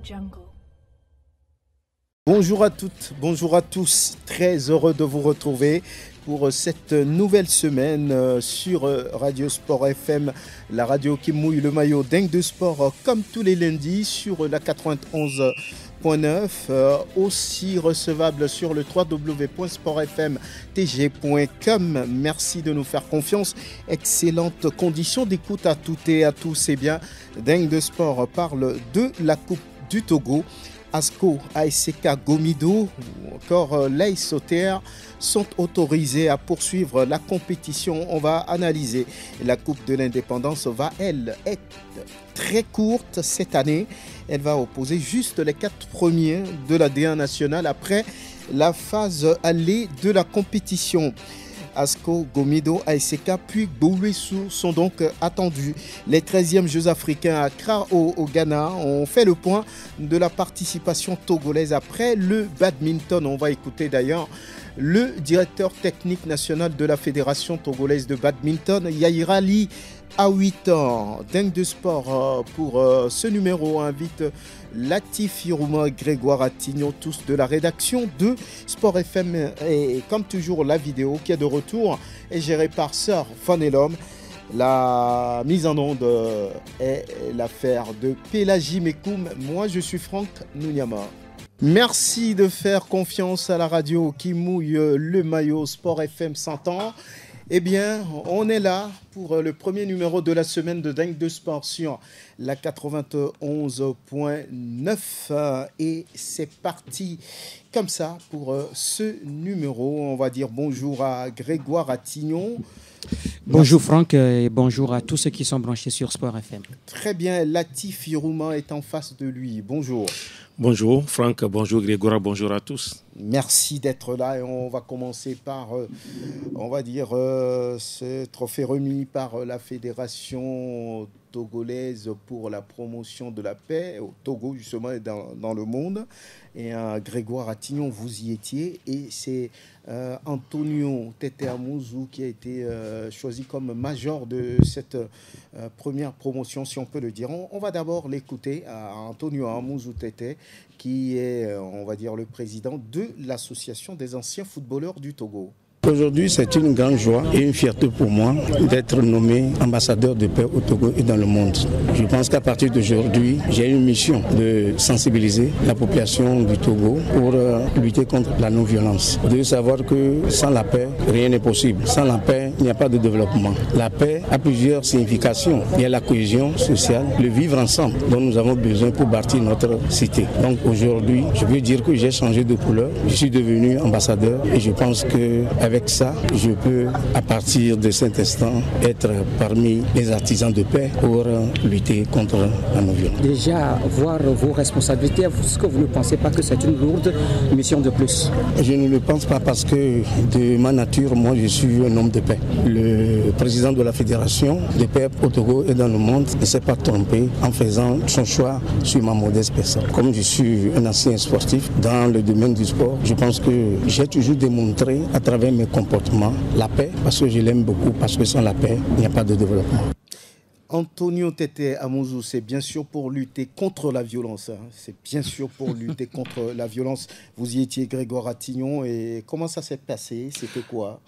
Jungle. Bonjour à toutes, bonjour à tous. Très heureux de vous retrouver pour cette nouvelle semaine sur Radio Sport FM, la radio qui mouille le maillot dingue de sport comme tous les lundis sur la 91.9, aussi recevable sur le www.sportfmtg.com. Merci de nous faire confiance. Excellentes conditions d'écoute à toutes et à tous. Eh bien, dingue de sport parle de la Coupe du Togo. ASCO, ASK Gomido ou encore l'AS Sauterre sont autorisés à poursuivre la compétition. On va analyser. La Coupe de l'Indépendance va, elle, être très courte cette année. Elle va opposer juste les 4 premiers de la D1 nationale après la phase allée de la compétition. ASCO, Gomido, ASK puis Gouessou sont donc attendus. Les 13e Jeux africains à Accra au Ghana ont fait le point de la participation togolaise après le badminton. On va écouter d'ailleurs le directeur technique national de la Fédération togolaise de badminton, Yairali A8 ans. Dingue de sport pour ce numéro invite Latif Hirouma, Grégoire Attignon, tous de la rédaction de Sport FM. Et comme toujours, la vidéo qui est de retour est gérée par Sir Fanelom. La mise en onde est l'affaire de Pélagie Mekoum. Moi, je suis Franck Nounyama. Merci de faire confiance à la radio qui mouille le maillot Sport FM 100 ans. Eh bien, on est là pour le premier numéro de la semaine de Dingue de Sport sur la 91.9 et c'est parti comme ça pour ce numéro. On va dire bonjour à Grégoire Attignon. Bonjour Franck et bonjour à tous ceux qui sont branchés sur Sport FM. Très bien, Latif Hirouma est en face de lui. Bonjour. Bonjour Franck, bonjour Grégoire, bonjour à tous. Merci d'être là et on va commencer par, ce trophée remis par la Fédération togolaise pour la promotion de la paix au Togo justement et dans le monde. Et Grégoire Attignon, vous y étiez et c'est Antonio Tete Amouzou qui a été choisi comme major de cette première promotion, si on peut le dire. On va d'abord l'écouter à Antonio Amouzou Tete, qui est, on va dire, le président de l'Association des anciens footballeurs du Togo. Aujourd'hui, c'est une grande joie et une fierté pour moi d'être nommé ambassadeur de paix au Togo et dans le monde. Je pense qu'à partir d'aujourd'hui, j'ai une mission de sensibiliser la population du Togo pour lutter contre la non-violence. Vous devez savoir que sans la paix, rien n'est possible. Sans la paix, il n'y a pas de développement. La paix a plusieurs significations. Il y a la cohésion sociale, le vivre ensemble dont nous avons besoin pour bâtir notre cité. Donc aujourd'hui, je veux dire que j'ai changé de couleur. Je suis devenu ambassadeur et je pense que avec ça, je peux, à partir de cet instant, être parmi les artisans de paix pour lutter contre la non-violence. Déjà, voir vos responsabilités, est-ce que vous ne pensez pas que c'est une lourde mission de plus? Je ne le pense pas parce que de ma nature, moi, je suis un homme de paix. Le président de la Fédération de paix au Togo et dans le monde ne s'est pas trompé en faisant son choix sur ma modeste personne. Comme je suis un ancien sportif dans le domaine du sport, je pense que j'ai toujours démontré à travers mes comportements la paix, parce que je l'aime beaucoup, parce que sans la paix, il n'y a pas de développement. Antonio Tete Amouzou, c'est bien sûr pour lutter contre la violence. C'est bien sûr pour lutter contre la violence. Vous y étiez, Grégoire Attignon, et comment ça s'est passé? C'était quoi?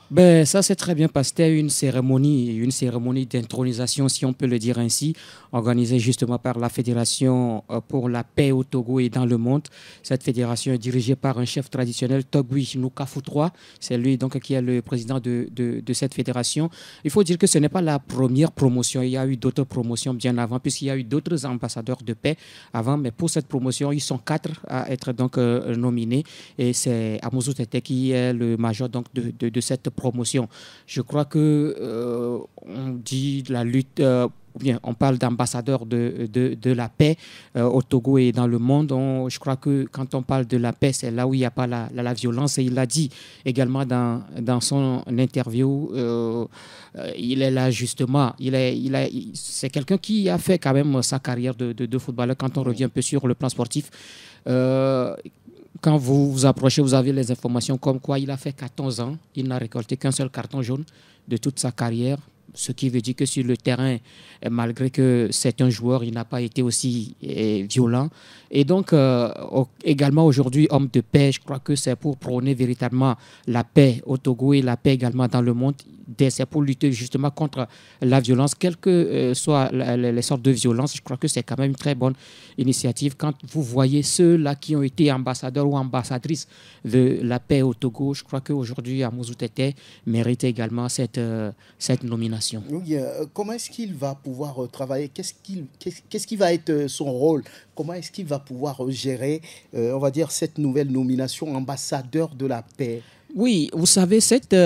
Ça s'est très bien passé. C'était une cérémonie d'intronisation, si on peut le dire ainsi, organisée justement par la Fédération pour la paix au Togo et dans le monde. Cette fédération est dirigée par un chef traditionnel, Togui Nukafu III. C'est lui donc qui est le président de cette fédération. Il faut dire que ce n'est pas la première promotion. Il y a eu d'autres promotions bien avant, puisqu'il y a eu d'autres ambassadeurs de paix avant, mais pour cette promotion, ils sont 4 à être donc nominés, et c'est Amouzou Tete qui est le major donc de cette promotion. Je crois que on dit la lutte ou bien on parle d'ambassadeur de la paix au Togo et dans le monde. Je crois que quand on parle de la paix, c'est là où il n'y a pas la violence. Et il l'a dit également dans son interview. Il est là justement. C'est quelqu'un qui a fait quand même sa carrière de footballeur. Quand on revient un peu sur le plan sportif, quand vous vous approchez, vous avez les informations comme quoi il a fait 14 ans. Il n'a récolté qu'un seul carton jaune de toute sa carrière. Ce qui veut dire que sur le terrain, malgré que c'est un joueur, il n'a pas été aussi violent. Et donc, également aujourd'hui, homme de paix, je crois que c'est pour prôner véritablement la paix au Togo et la paix également dans le monde. C'est pour lutter justement contre la violence, quelles que soient les sortes de violences. Je crois que c'est quand même une très bonne initiative. Quand vous voyez ceux-là qui ont été ambassadeurs ou ambassadrices de la paix au Togo, je crois qu'aujourd'hui, Amoussou Tété mérite également cette nomination. Oui, comment est-ce qu'il va pouvoir travailler? Qu'est-ce qui va être son rôle? Comment est-ce qu'il va pouvoir gérer, on va dire, cette nouvelle nomination ambassadeur de la paix? Oui, vous savez, cette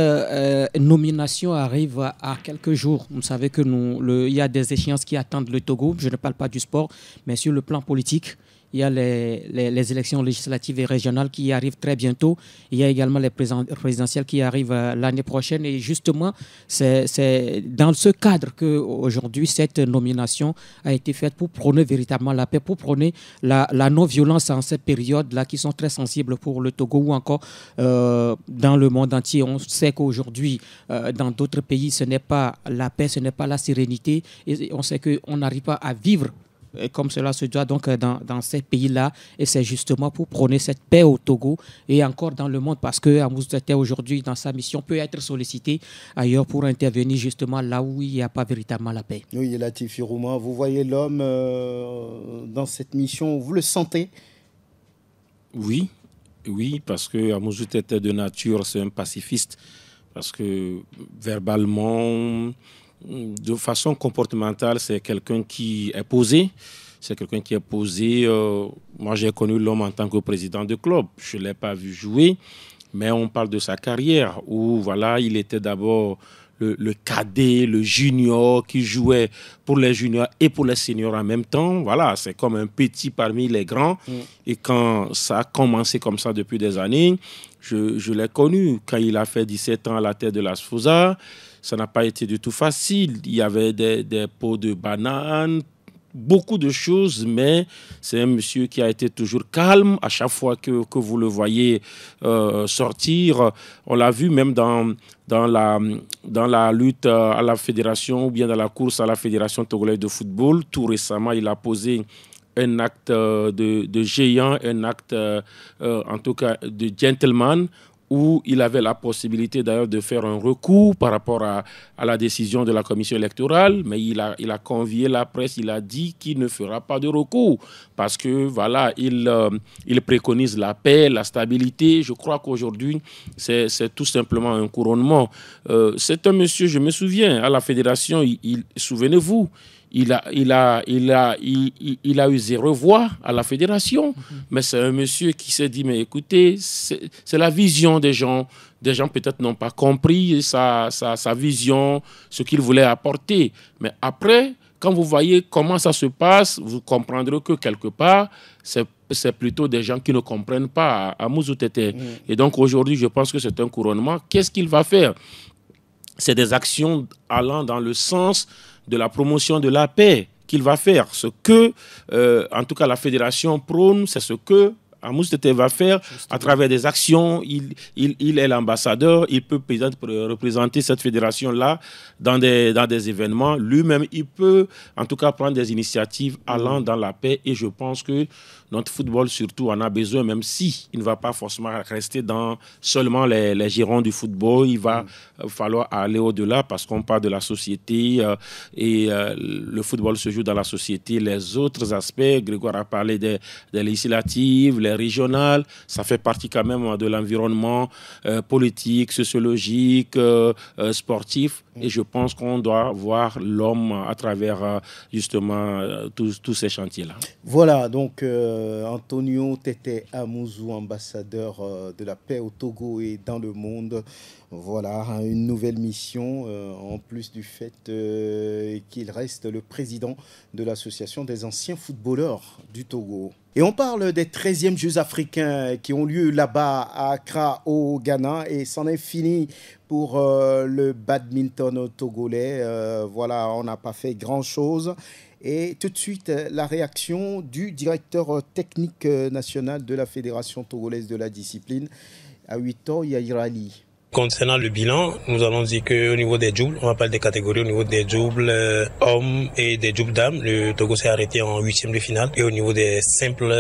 nomination arrive à quelques jours. Vous savez que il y a des échéances qui attendent le Togo. Je ne parle pas du sport, mais sur le plan politique. Il y a les élections législatives et régionales qui arrivent très bientôt. Il y a également les présidentielles qui arrivent l'année prochaine. Et justement, c'est dans ce cadre qu'aujourd'hui, cette nomination a été faite pour prôner véritablement la paix, pour prôner la non-violence en cette période-là qui sont très sensibles pour le Togo ou encore dans le monde entier. On sait qu'aujourd'hui, dans d'autres pays, ce n'est pas la paix, ce n'est pas la sérénité. Et on sait qu'on n'arrive pas à vivre comme cela se doit donc dans ces pays-là. Et c'est justement pour prôner cette paix au Togo et encore dans le monde, parce que Amoussou Tété aujourd'hui dans sa mission peut être sollicité ailleurs pour intervenir justement là où il n'y a pas véritablement la paix. Oui, Latif Irouma, vous voyez l'homme dans cette mission, vous le sentez? Oui, parce que Amoussou Tété de nature, c'est un pacifiste. Parce que verbalement, de façon comportementale, c'est quelqu'un qui est posé. Moi, j'ai connu l'homme en tant que président de club. Je ne l'ai pas vu jouer, mais on parle de sa carrière où voilà, il était d'abord le cadet, le junior qui jouait pour les juniors et pour les seniors en même temps. Voilà, c'est comme un petit parmi les grands. Et quand ça a commencé comme ça depuis des années, je l'ai connu quand il a fait 17 ans à la tête de la SFOSA. Ça n'a pas été du tout facile. Il y avait des pots de bananes, beaucoup de choses, mais c'est un monsieur qui a été toujours calme à chaque fois que vous le voyez sortir. On l'a vu même dans la lutte à la fédération ou bien dans la course à la fédération togolaise de football. Tout récemment, il a posé un acte de géant, un acte en tout cas de gentleman, où il avait la possibilité d'ailleurs de faire un recours par rapport à la décision de la commission électorale, mais il a convié la presse, il a dit qu'il ne fera pas de recours parce que voilà, il préconise la paix, la stabilité. Je crois qu'aujourd'hui, c'est tout simplement un couronnement. C'est un monsieur, je me souviens, à la fédération, souvenez-vous, il a eu 0 voix à la fédération, mais c'est un monsieur qui s'est dit, mais écoutez, c'est la vision des gens. Des gens peut-être n'ont pas compris sa vision, ce qu'il voulait apporter. Mais après, quand vous voyez comment ça se passe, vous comprendrez que quelque part, c'est plutôt des gens qui ne comprennent pas Amoussou Tété. Et donc aujourd'hui, je pense que c'est un couronnement. Qu'est-ce qu'il va faire? C'est des actions allant dans le sens de la promotion de la paix qu'il va faire. Ce que, en tout cas, la fédération prône, c'est ce que Amoussou Tété va faire à travers des actions. Il est l'ambassadeur, il peut représenter cette fédération-là dans des événements. Lui-même, il peut, en tout cas, prendre des initiatives allant dans la paix. Et je pense que notre football, surtout, en a besoin, même si il ne va pas forcément rester dans seulement les girons du football. Il va falloir aller au-delà parce qu'on parle de la société et le football se joue dans la société. Les autres aspects, Grégoire a parlé des législatives, les régionales, ça fait partie quand même de l'environnement politique, sociologique, sportif. Et je pense qu'on doit voir l'homme à travers justement tous ces chantiers-là. Voilà, donc Antonio Tété Amoussou, ambassadeur de la paix au Togo et dans le monde. Voilà, une nouvelle mission, en plus du fait qu'il reste le président de l'association des anciens footballeurs du Togo. Et on parle des 13e Jeux africains qui ont lieu là-bas à Accra au Ghana et c'en est fini pour le badminton togolais. Voilà, on n'a pas fait grand-chose. Et tout de suite, la réaction du directeur technique national de la Fédération togolaise de la discipline, Aouito Yairali. Concernant le bilan, nous allons dire qu'au niveau des doubles, on va parler des catégories, au niveau des doubles hommes et des doubles dames, le Togo s'est arrêté en 8e de finale. Et au niveau des simples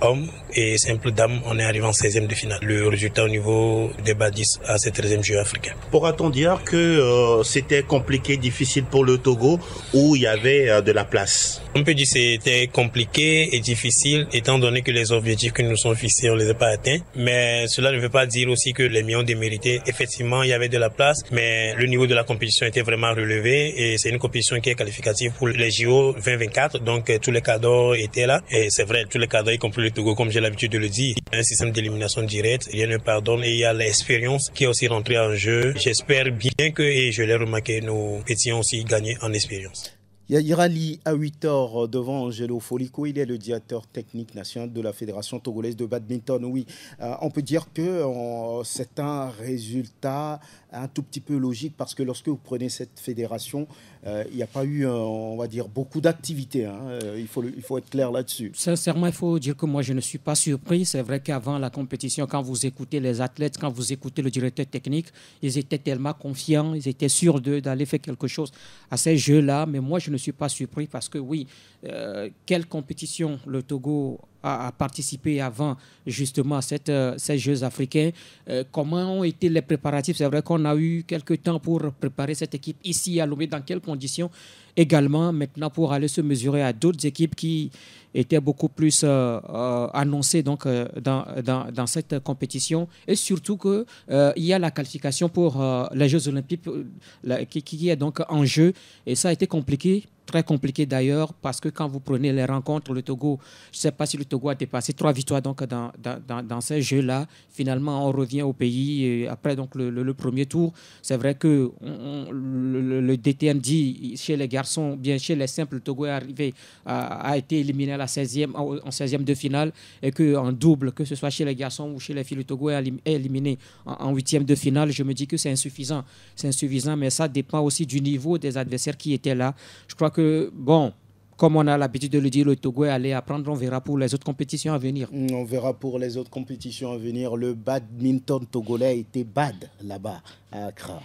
hommes et simples dames, on est arrivé en 16e de finale. Le résultat au niveau des badistes à ces 13e Jeux africains. Pourra-t-on dire que c'était compliqué, difficile pour le Togo, où il y avait de la place? On peut dire que c'était compliqué et difficile, étant donné que les objectifs que nous sommes fixés, on ne les a pas atteints. Mais cela ne veut pas dire aussi que les millions démérités. Effectivement, il y avait de la place, mais le niveau de la compétition était vraiment relevé et c'est une compétition qui est qualificative pour les JO 2024. Donc, tous les cadres étaient là. Et c'est vrai, tous les cadres, y compris le Togo, comme j'ai l'habitude de le dire. Il y a un système d'élimination directe, rien ne pardonne et il y a l'expérience qui est aussi rentrée en jeu. J'espère bien que, et je l'ai remarqué, nos petits ont aussi gagné en expérience. Yairali à 8h devant Angelo Folico, il est le directeur technique national de la Fédération togolaise de badminton. Oui, on peut dire que c'est un résultat un tout petit peu logique parce que lorsque vous prenez cette fédération, il n'y a pas eu, on va dire, beaucoup d'activités. Il faut être clair là-dessus. Sincèrement, il faut dire que moi, je ne suis pas surpris. C'est vrai qu'avant la compétition, quand vous écoutez les athlètes, quand vous écoutez le directeur technique, ils étaient tellement confiants, ils étaient sûrs d'aller faire quelque chose à ces jeux-là. Mais moi, je ne suis pas surpris parce que oui, quelle compétition le Togo a participé avant justement à ces Jeux africains. Comment ont été les préparatifs? C'est vrai qu'on a eu quelques temps pour préparer cette équipe ici à Lomé. Dans quelles conditions également maintenant pour aller se mesurer à d'autres équipes qui étaient beaucoup plus annoncées donc, dans cette compétition. Et surtout qu'il y a la qualification pour les Jeux olympiques qui est donc en jeu. Et ça a été compliqué. Très compliqué d'ailleurs parce que quand vous prenez les rencontres, le Togo, je ne sais pas si le Togo a dépassé 3 victoires donc dans ces jeux-là. Finalement, on revient au pays et après donc le premier tour. C'est vrai que le DTN dit chez les garçons, bien chez les simples, le Togo est arrivé, a été éliminé à la 16e, en 16e de finale et qu'en double, que ce soit chez les garçons ou chez les filles, le Togo est éliminé en 8e de finale. Je me dis que c'est insuffisant. C'est insuffisant, mais ça dépend aussi du niveau des adversaires qui étaient là. Je crois que, bon, comme on a l'habitude de le dire, le Togo est allé apprendre, on verra pour les autres compétitions à venir. On verra pour les autres compétitions à venir. Le badminton togolais a été bad là-bas à Accra.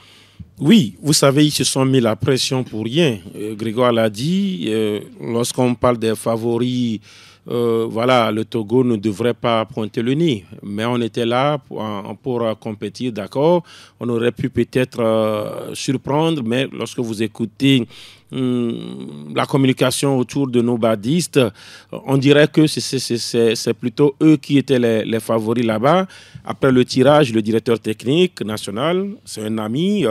Oui, vous savez, ils se sont mis la pression pour rien. Grégoire l'a dit, lorsqu'on parle des favoris, voilà, le Togo ne devrait pas pointer le nez. Mais on était là pour compétir, d'accord. On aurait pu peut-être surprendre, mais lorsque vous écoutez la communication autour de nos badistes, on dirait que c'est plutôt eux qui étaient les favoris là-bas. Après le tirage, le directeur technique national, c'est un ami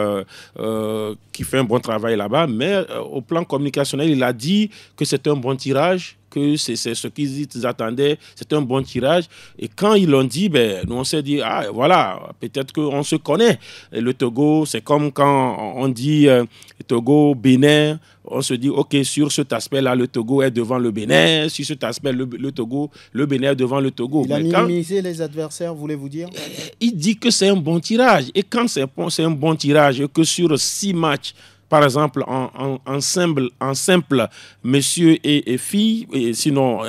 qui fait un bon travail là-bas, mais au plan communicationnel, il a dit que c'est un bon tirage, que c'est ce qu'ils attendaient, c'est un bon tirage. Et quand ils l'ont dit, nous on s'est dit, ah voilà, peut-être qu'on se connaît. Et le Togo, c'est comme quand on dit Togo, Bénin, on se dit, ok, sur cet aspect-là, le Togo est devant le Bénin, sur cet aspect, le Togo, le Bénin est devant le Togo. Il a minimisé les adversaires, voulez-vous dire? Il dit que c'est un bon tirage. Et quand c'est un bon tirage, que sur 6 matchs, par exemple, en simple, messieurs et filles, et sinon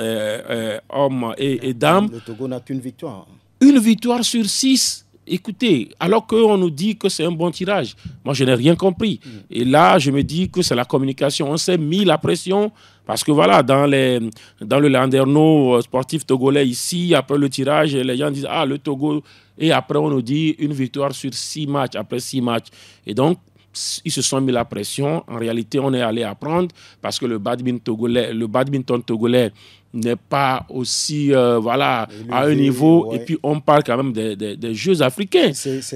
hommes et dames. Le Togo n'a qu'une victoire. Une victoire sur 6. Écoutez, alors qu'on nous dit que c'est un bon tirage, moi je n'ai rien compris. Et là, je me dis que c'est la communication. On s'est mis la pression parce que voilà, dans le landerneau sportif togolais ici, après le tirage, les gens disent ah le Togo. Et après on nous dit une victoire sur 6 matchs, après 6 matchs. Et donc, ils se sont mis la pression. En réalité, on est allé apprendre parce que le badminton togolais n'est pas aussi à un niveau. Ouais. Et puis, on parle quand même des Jeux africains.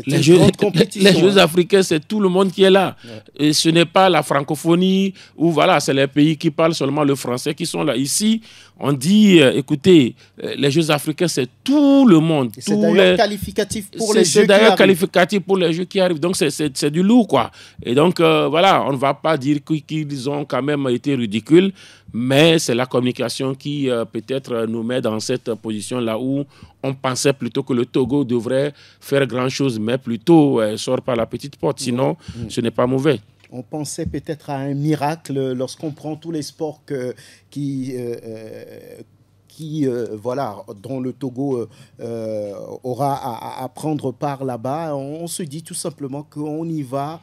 Les Jeux africains, c'est tout le monde qui est là. Ouais. Et ce n'est pas la francophonie où c'est les pays qui parlent seulement le français qui sont là. Ici, on dit, écoutez, les Jeux africains, c'est tout le monde. C'est d'ailleurs qualificatif pour les Jeux qui arrivent. C'est d'ailleurs qualificatif pour les Jeux qui arrivent. Donc, c'est du lourd, quoi. Et donc, on ne va pas dire qu'ils ont quand même été ridicules, mais c'est la communication qui, peut-être, nous met dans cette position-là où on pensait plutôt que le Togo devrait faire grand-chose, mais plutôt sort par la petite porte. Sinon, ce n'est pas mauvais. On pensait peut-être à un miracle lorsqu'on prend tous les sports qui dont le Togo aura à prendre part là-bas. On se dit tout simplement qu'on y va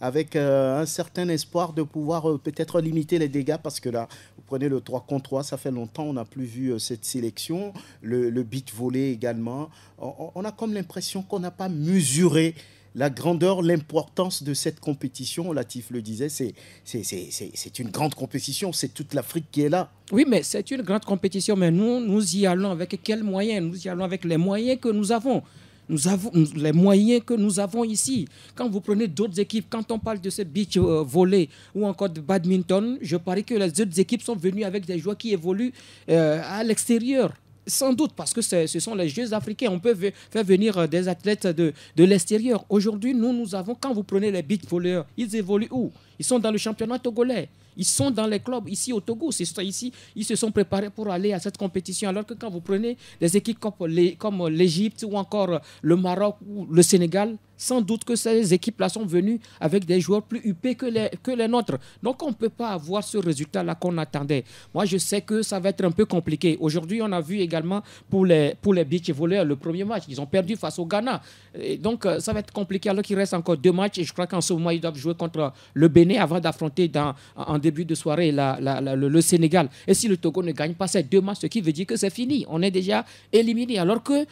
avec un certain espoir de pouvoir peut-être limiter les dégâts, parce que là, vous prenez le 3 contre 3, ça fait longtemps, on n'a plus vu cette sélection, le beach volley également. On a comme l'impression qu'on n'a pas mesuré la grandeur, l'importance de cette compétition. Latif le disait, c'est une grande compétition, c'est toute l'Afrique qui est là. Oui, mais c'est une grande compétition, mais nous y allons avec quels moyens? Nous y allons avec les moyens que nous avons. Nous avons les moyens que nous avons ici. Quand vous prenez d'autres équipes, quand on parle de ce beach volley ou encore de badminton, je parie que les autres équipes sont venues avec des joueurs qui évoluent à l'extérieur. Sans doute, parce que ce sont les Jeux africains. On peut faire venir des athlètes de l'extérieur. Aujourd'hui, nous avons, quand vous prenez les beach volleyeurs, ils évoluent où? Ils sont dans le championnat togolais. Ils sont dans les clubs ici au Togo. C'est ici, ils se sont préparés pour aller à cette compétition. Alors que quand vous prenez des équipes comme l'Égypte ou encore le Maroc ou le Sénégal, sans doute que ces équipes-là sont venues avec des joueurs plus huppés que les nôtres. Donc, on ne peut pas avoir ce résultat-là qu'on attendait. Moi, je sais que ça va être un peu compliqué. Aujourd'hui, on a vu également pour les beach volleyeurs le premier match. Ils ont perdu face au Ghana. Et donc, ça va être compliqué alors qu'il reste encore 2 matchs. Et je crois qu'en ce moment, ils doivent jouer contre le Bénin avant d'affronter en début de soirée le Sénégal. Et si le Togo ne gagne pas ces 2 matchs, ce qui veut dire que c'est fini. On est déjà éliminé. Alors que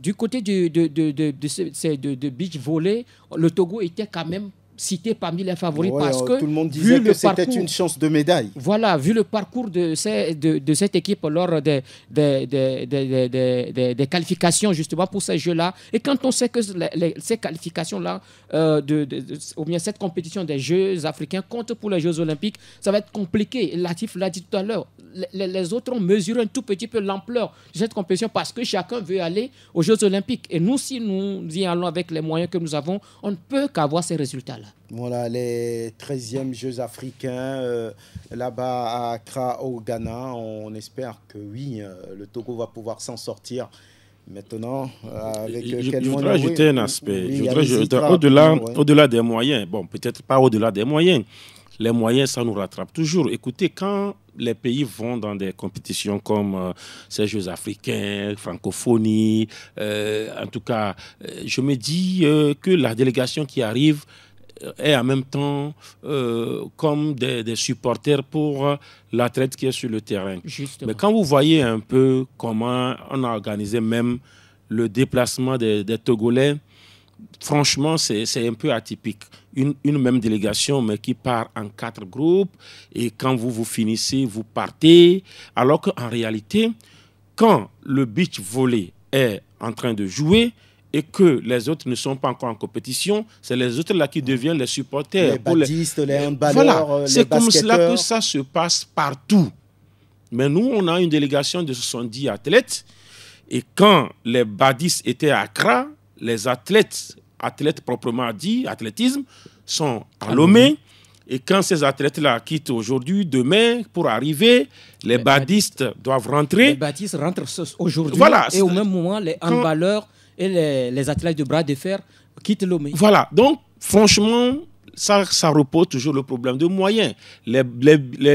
du côté de beach volley, le Togo était quand même cité parmi les favoris, parce que tout le monde disait que c'était une chance de médaille. Voilà, vu le parcours de cette équipe lors des qualifications justement pour ces jeux-là, et quand on sait que ces qualifications-là, ou bien cette compétition des Jeux africains compte pour les Jeux olympiques, ça va être compliqué. Latif l'a dit tout à l'heure, les autres ont mesuré un tout petit peu l'ampleur de cette compétition parce que chacun veut aller aux Jeux olympiques. Et nous, si nous y allons avec les moyens que nous avons, on ne peut qu'avoir ces résultats-là. Voilà, les 13e Jeux africains là-bas à Accra, au Ghana. On espère que oui, le Togo va pouvoir s'en sortir. Maintenant, avec je voudrais ajouter un aspect. Au-delà des moyens, bon, peut-être pas au-delà des moyens. Les moyens, ça nous rattrape toujours. Écoutez, quand les pays vont dans des compétitions comme ces Jeux africains, francophonie, en tout cas, je me dis que la délégation qui arrive est en même temps comme des supporters pour l'athlète qui est sur le terrain. Justement. Mais quand vous voyez un peu comment on a organisé même le déplacement des Togolais, franchement, c'est un peu atypique. Une même délégation, mais qui part en 4 groupes, et quand vous finissez, vous partez. Alors qu'en réalité, quand le beach volley est en train de jouer, et que les autres ne sont pas encore en compétition, c'est les autres là qui deviennent les supporters. Les badistes, les handballeurs, voilà. C'est comme cela que ça se passe partout. Mais nous, on a une délégation de 70 athlètes, et quand les badistes étaient à Accra, les athlètes proprement dit, athlétisme, sont à Lomé. Et quand ces athlètes-là quittent aujourd'hui, demain, pour arriver, les badistes doivent rentrer. Les badistes rentrent aujourd'hui. Voilà. Et au même moment, les handballeurs et les athlètes de bras de fer quittent Lomé. Voilà. Donc, franchement, ça repose toujours le problème de moyens. Les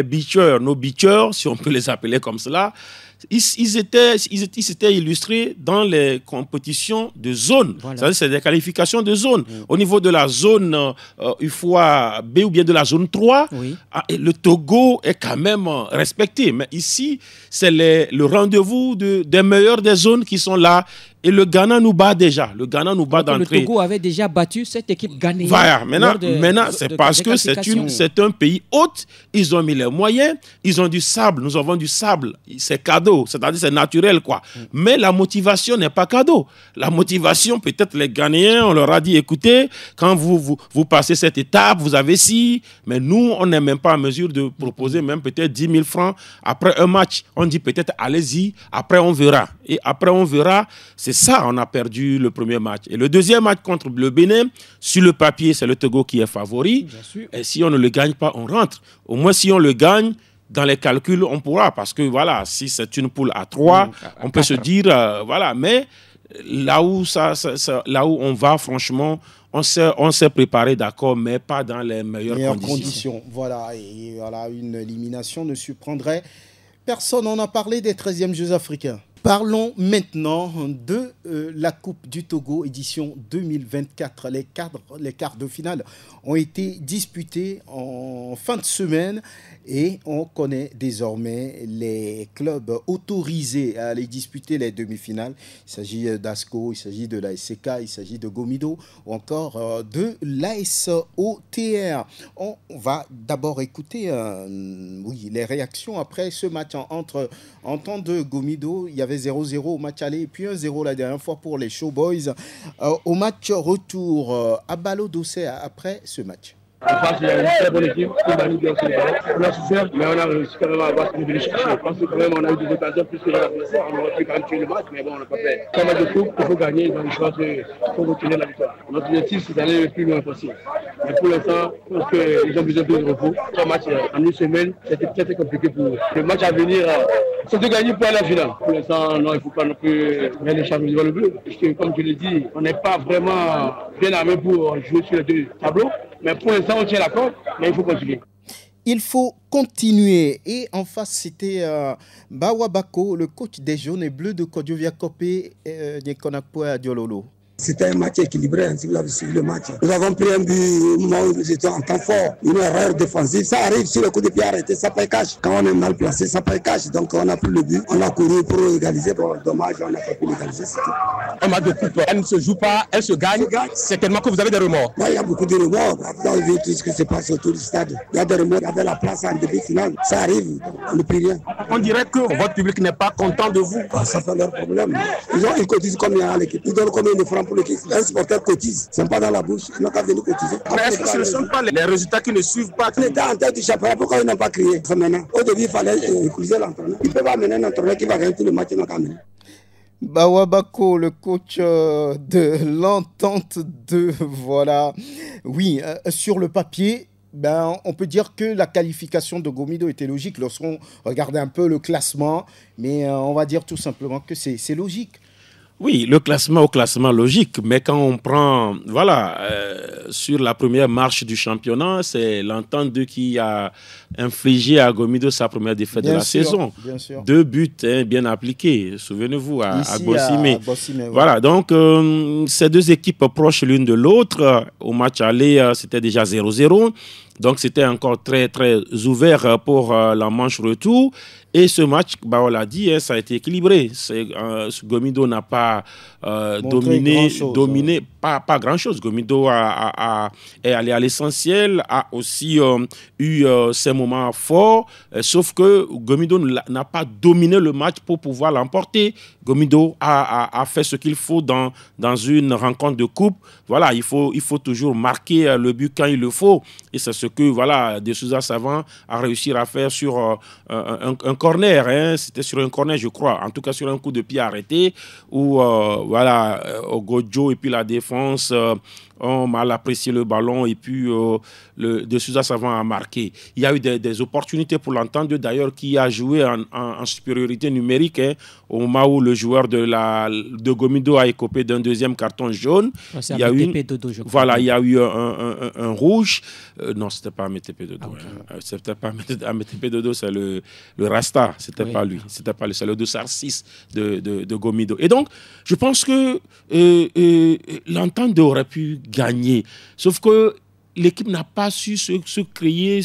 beacheurs, nos beacheurs, si on peut les appeler comme cela, ils s'étaient illustrés dans les compétitions de zone. Voilà. C'est des qualifications de zone. Au niveau de la zone UFOA B ou bien de la zone 3, oui. Le Togo est quand même respecté. Mais ici, c'est le rendez-vous des meilleurs des zones qui sont là. Et le Ghana nous bat déjà. Le Ghana nous bat d'entrée. Le Togo avait déjà battu cette équipe ghanéenne. Voilà. Maintenant, c'est parce que c'est un pays hôte. Ils ont mis les moyens. Ils ont du sable. Nous avons du sable. C'est cadeau. C'est-à-dire c'est naturel, quoi. Mais la motivation n'est pas cadeau. La motivation, peut-être les Ghanéens, on leur a dit, écoutez, quand vous passez cette étape, vous avez ci. Mais nous, on n'est même pas en mesure de proposer même peut-être 10 000 francs après un match. On dit peut-être allez-y. Après, on verra. Et après, on verra. C'est ça, on a perdu le premier match. Et le deuxième match contre le Bénin, sur le papier, c'est le Togo qui est favori. Et si on ne le gagne pas, on rentre. Au moins, si on le gagne, dans les calculs, on pourra. Parce que, voilà, si c'est une poule à 3, on peut se dire, voilà. Mais là où on va, franchement, on s'est préparé, d'accord, mais pas dans les meilleures conditions. Voilà, et voilà, une élimination ne surprendrait Personne n'en a parlé des 13e Jeux africains. Parlons maintenant de la Coupe du Togo, édition 2024. Les quarts de finale ont été disputés en fin de semaine et on connaît désormais les clubs autorisés à aller disputer les demi-finales. Il s'agit d'ASCO, il s'agit de l'ASCK, il s'agit de Gomido ou encore de l'ASOTR. On va d'abord écouter les réactions après ce match en temps de Gomido. Il y avait 0-0 au match aller et puis 1-0 la dernière fois pour les Showboys. Au match retour, Abalo Dossé après ce match. En face, il y a une très bonne équipe qui m'a mis bien sur le ballon. On a souffert, mais on a réussi quand même à avoir ce qu'on voulait chercher. Je pense que quand même, on a eu des occasions plus que l'adversaire. On aurait pu quand même tuer le match, mais bon, on n'a pas fait. Quand on a de coupe, il faut gagner. Donc, je pense qu'il faut retenir la victoire. Notre objectif, c'est d'aller le plus loin possible. Mais pour l'instant, je pense qu'ils ont besoin de repos. 3 matchs en une semaine, c'était très compliqué pour eux. Le match à venir, c'est de gagner pour aller à la finale. Pour l'instant, non, il ne faut pas non plus mettre les charmes devant le bleu. Parce que, comme je l'ai dit, on n'est pas vraiment bien armé pour jouer sur les deux tableaux. Mais pour l'instant, on tient la corde, mais il faut continuer. Il faut continuer. Et en face, c'était Bawa Bako, le coach des jaunes et bleus de Kodjovia Kopé de Konakpoe à Diololo. C'était un match équilibré, si vous avez suivi le match. Nous avons pris un but au moment où nous étions en temps fort, une erreur défensive. Ça arrive sur le coup de pied arrêté, ça paye cash. Quand on est mal placé, ça paye cash. Donc on a pris le but, on a couru pour égaliser. Bon, dommage, on n'a pas pu l'égaliser. Un match de coupe, elle ne se joue pas, elle se gagne. C'est tellement que vous avez des remords. Oui, il y a beaucoup de remords. Vous avez vu tout ce qui se passe autour du stade. Il y a des remords, il y avait la place en début finale. Ça arrive, on ne prie rien. On dirait que votre public n'est pas content de vous. Ça fait leur problème. Ils cotisent combien à l'équipe? Ils donnent combien de francs pour l'équipe? Un supporter cotise, c'est pas dans la bouche, ils n'ont qu'à venir cotiser. Mais est-ce que ce ne sont pas les résultats qui ne suivent pas? On était en tête du championnat, pourquoi ils n'ont pas crié? Maintenant, au début, il fallait écouter l'entraîneur. Ils peuvent amener un entraîneur qui va gagner tout le match, ils n'ont qu'à amener. Bawa Bako, le coach de l'entente de... Voilà. Oui, sur le papier... on peut dire que la qualification de Gomido était logique lorsqu'on regardait un peu le classement, mais on va dire tout simplement que c'est logique. Oui, le classement logique, mais quand on prend, sur la première marche du championnat, c'est l'entente qui a infligé à Gomido sa première défaite de la saison. Bien sûr. 2 buts bien appliqués, souvenez-vous, à Bossimé. Voilà, donc ces deux équipes proches l'une de l'autre. Au match aller, c'était déjà 0-0. Donc, c'était encore très, très ouvert pour la manche retour. Et ce match, on l'a dit, ça a été équilibré. Gomido n'a pas dominé pas grand-chose. Gomido est allé à l'essentiel, a aussi eu ses moments forts, sauf que Gomido n'a pas dominé le match pour pouvoir l'emporter. Gomido a fait ce qu'il faut dans une rencontre de coupe. Voilà, il faut toujours marquer le but quand il le faut. Et c'est ce que De Souza Savant a réussi à faire sur un corner. C'était sur un corner, je crois. En tout cas, sur un coup de pied arrêté où Ogojo et puis la défense ont mal apprécié le ballon et puis De Souza Savant a marqué. Il y a eu des opportunités pour l'entendre, d'ailleurs, qui a joué en supériorité numérique au moment où le joueur de Gomido a écopé d'un deuxième carton jaune. Il y a eu il y a eu un rouge. Non, c'était pas Amétépé Dodo. C'était pas Amétépé Dodo, c'est le Rasta. C'était pas lui. C'était pas lui. C'est le dossard 6 de Gomido. Et donc, je pense que l'entente aurait pu gagner. Sauf que l'équipe n'a pas su se créer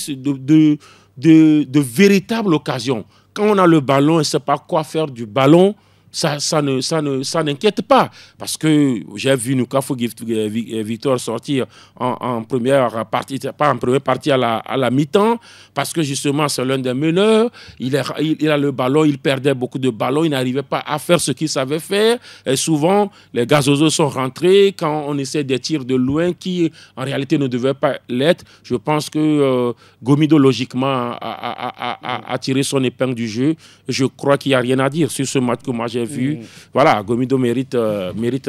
de véritables occasions. Quand on a le ballon et ne sait pas quoi faire du ballon, ça n'inquiète pas. Parce que j'ai vu Nukafo Victor sortir en première partie, pas en première partie à la mi-temps, parce que justement c'est l'un des meneurs. Il a le ballon, il perdait beaucoup de ballons, il n'arrivait pas à faire ce qu'il savait faire. Et souvent, les gazozos sont rentrés quand on essaie des tirs de loin qui en réalité ne devaient pas l'être. Je pense que Gomido logiquement a tiré son épingle du jeu. Je crois qu'il n'y a rien à dire sur ce match que moi j'ai vu. Voilà, Gomido mérite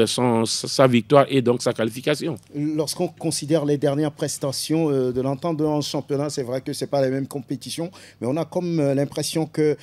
sa victoire et donc sa qualification. Lorsqu'on considère les dernières prestations de l'entente en championnat, c'est vrai que ce n'est pas la même compétition, mais on a comme l'impression que,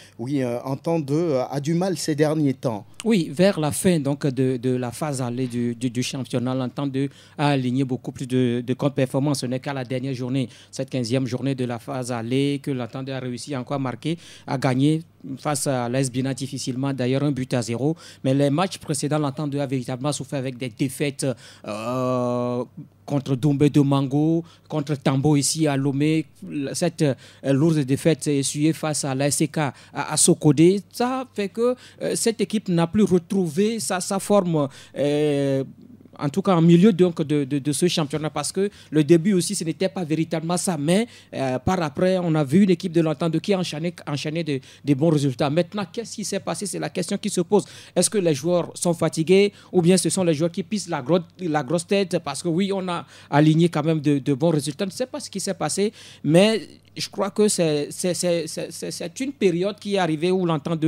Entente 2 a du mal ces derniers temps. Oui, vers la fin donc, de la phase allée du championnat, l'Entente 2 a aligné beaucoup plus de comptes performances. Ce n'est qu'à la dernière journée, cette 15e journée de la phase allée, que l'Entente 2 a réussi encore à marquer, à gagner face à l'AS Bina difficilement, d'ailleurs 1-0. Mais les matchs précédents, l'Entente a véritablement souffert avec des défaites contre Doumbé de Mango, contre Tambo ici à Lomé. Cette lourde défaite essuyée face à l'ASK à Sokodé, ça fait que cette équipe n'a plus retrouvé sa forme. En tout cas, en milieu donc, de ce championnat, parce que le début aussi, ce n'était pas véritablement ça. Mais par après, on a vu une équipe de l'Entente qui enchaînait des bons résultats. Maintenant, qu'est-ce qui s'est passé? C'est la question qui se pose. Est-ce que les joueurs sont fatigués ou bien ce sont les joueurs qui pissent la grosse tête? Parce que oui, on a aligné quand même de bons résultats. Je ne sais pas ce qui s'est passé, mais je crois que c'est une période qui est arrivée où l'Entente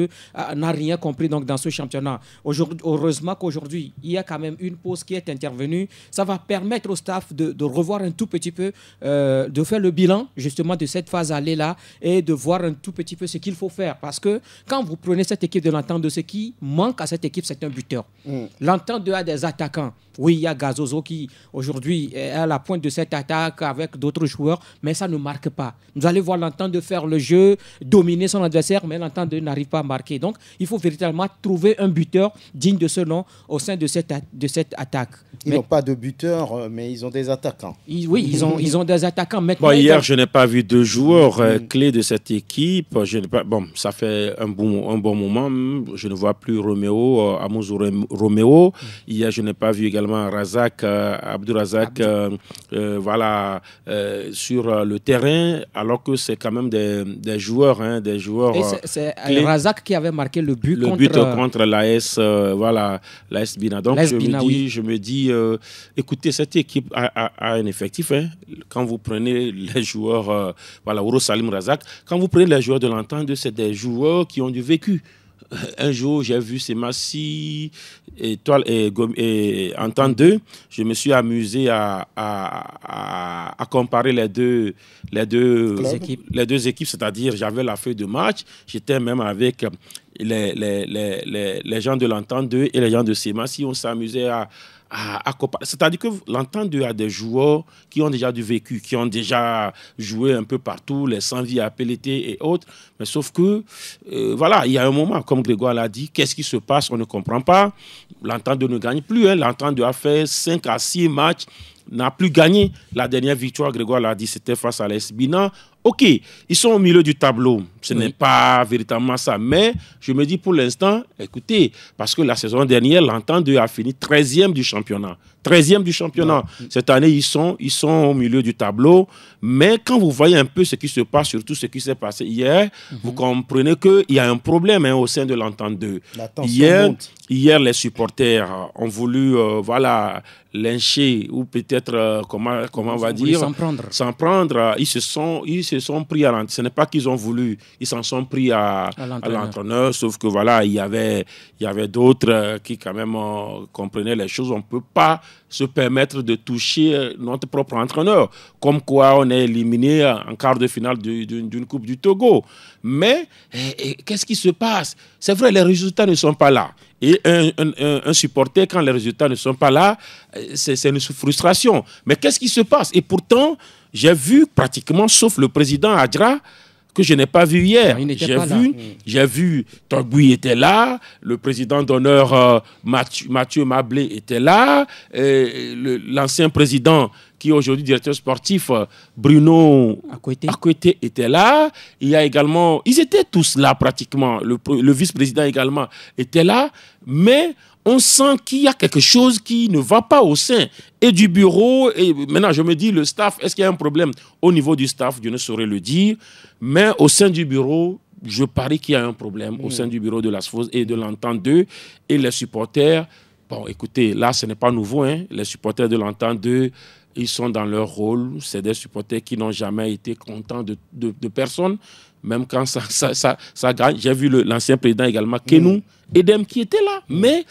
n'a rien compris donc, dans ce championnat. Heureusement qu'aujourd'hui, il y a quand même une pause qui est intervenue. Ça va permettre au staff de revoir un tout petit peu, de faire le bilan justement de cette phase allée-là et de voir un tout petit peu ce qu'il faut faire. Parce que quand vous prenez cette équipe de l'Entente, de ce qui manque à cette équipe, c'est un buteur. L'Entente a des attaquants. Oui, il y a Gazozo qui aujourd'hui est à la pointe de cette attaque avec d'autres joueurs, mais ça ne marque pas. Vous allez voir l'Entente de faire le jeu, dominer son adversaire, mais l'Entente n'arrive pas à marquer. Donc, il faut véritablement trouver un buteur digne de ce nom au sein de cette attaque. Ils n'ont pas de buteur, mais ils ont des attaquants. Oui, ils ont des attaquants. Maintenant, hier, je n'ai pas vu deux joueurs clés de cette équipe. Ça fait un bon moment. Je ne vois plus Amouzou Roméo. Hier, je n'ai pas vu également Razak, Abdourazak sur le terrain, alors que c'est quand même des joueurs. C'est Razak qui avait marqué le but contre l'AS Bina. Donc je me dis, écoutez, cette équipe a un effectif. Quand vous prenez les joueurs, Ouro Salim Razak, quand vous prenez les joueurs de l'Entente, c'est des joueurs qui ont du vécu. Un jour, j'ai vu Semassi et Entente 2. Je me suis amusé à comparer les deux équipes, c'est-à-dire j'avais la feuille de match, j'étais même avec les gens de l'Entente 2 et les gens de Semassi. On s'amusait à comparer. C'est-à-dire que l'Entente 2 a des joueurs qui ont déjà du vécu, qui ont déjà joué un peu partout, les Sanvi à Pelleté et autres. Mais sauf que, il y a un moment, comme Grégoire l'a dit, qu'est-ce qui se passe? On ne comprend pas. L'Entente 2 ne gagne plus. L'Entente 2 a fait 5 à 6 matchs, n'a plus gagné. La dernière victoire, Grégoire l'a dit, c'était face à l'AS Bina. Ok, ils sont au milieu du tableau. Ce n'est pas véritablement ça. Mais je me dis pour l'instant, écoutez, parce que la saison dernière, l'Entente 2 a fini 13e du championnat. 13e du championnat. Cette année, ils sont au milieu du tableau. Mais quand vous voyez un peu ce qui se passe, surtout ce qui s'est passé hier, vous comprenez qu'il y a un problème au sein de l'Entente 2. Hier, les supporters ont voulu lyncher ou peut-être, comment on va dire, s'en prendre. Ils se sont pris à l'entraîneur. Ce n'est pas qu'ils ont voulu, ils s'en sont pris à l'entraîneur, sauf que il y avait d'autres qui quand même comprenaient les choses. On ne peut pas se permettre de toucher notre propre entraîneur, comme quoi on est éliminé en quart de finale d'une Coupe du Togo. Mais qu'est-ce qui se passe? C'est vrai, les résultats ne sont pas là. Et un supporter, quand les résultats ne sont pas là, c'est une frustration. Mais qu'est-ce qui se passe? Et pourtant, j'ai vu pratiquement, sauf le président Adra, que je n'ai pas vu hier. J'ai vu Togboui était là, le président d'honneur Mathieu Mablé était là, l'ancien président qui est aujourd'hui directeur sportif, Bruno Akwete était là. Il y a également, ils étaient tous là pratiquement, le vice-président également était là, mais on sent qu'il y a quelque chose qui ne va pas au sein et du bureau. Et maintenant, je me dis, le staff, est-ce qu'il y a un problème au niveau du staff? Je ne saurais le dire. Mais au sein du bureau, je parie qu'il y a un problème au sein du bureau de l'ASFOS et de l'Entente 2. Et les supporters, bon, écoutez, là, ce n'est pas nouveau. Les supporters de l'Entente 2, ils sont dans leur rôle. C'est des supporters qui n'ont jamais été contents de personne. Même quand ça gagne. J'ai vu l'ancien président également, Kenou Edem, qui était là. Mais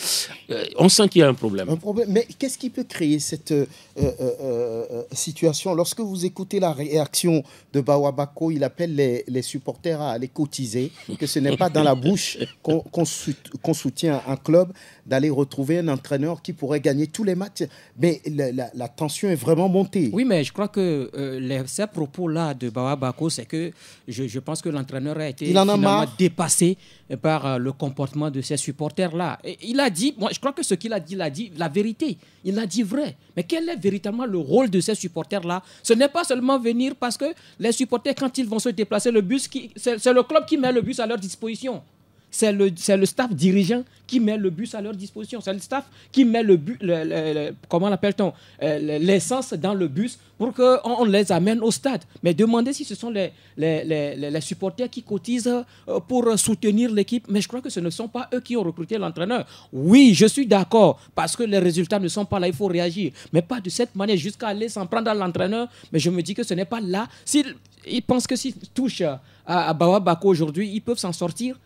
on sent qu'il y a un problème. Mais qu'est-ce qui peut créer cette situation? Lorsque vous écoutez la réaction de Bawabako, il appelle les supporters à aller cotiser, que ce n'est pas dans la bouche qu'on soutient un club, d'aller retrouver un entraîneur qui pourrait gagner tous les matchs. Mais la tension est vraiment montée. Oui, mais je crois que ces propos-là de Bawabako, c'est que je pense que l'entraîneur a été finalement dépassé par le comportement de ces supporters-là. Et il a dit, moi je crois que ce qu'il a dit la vérité. Il a dit vrai. Mais quel est véritablement le rôle de ces supporters-là? Ce n'est pas seulement venir parce que les supporters, quand ils vont se déplacer, c'est le club qui met le bus à leur disposition. C'est le staff dirigeant qui met le bus à leur disposition. C'est le staff qui met comment l'appelle-t-on, l'essence dans le bus pour qu'on les amène au stade. Mais demandez si ce sont les supporters qui cotisent pour soutenir l'équipe. Mais je crois que ce ne sont pas eux qui ont recruté l'entraîneur. Oui, je suis d'accord, parce que les résultats ne sont pas là, il faut réagir. Mais pas de cette manière, jusqu'à aller s'en prendre à l'entraîneur. Mais je me dis que ce n'est pas là. Ils pensent que s'ils touchent à Bawa Bako aujourd'hui, ils peuvent s'en sortir.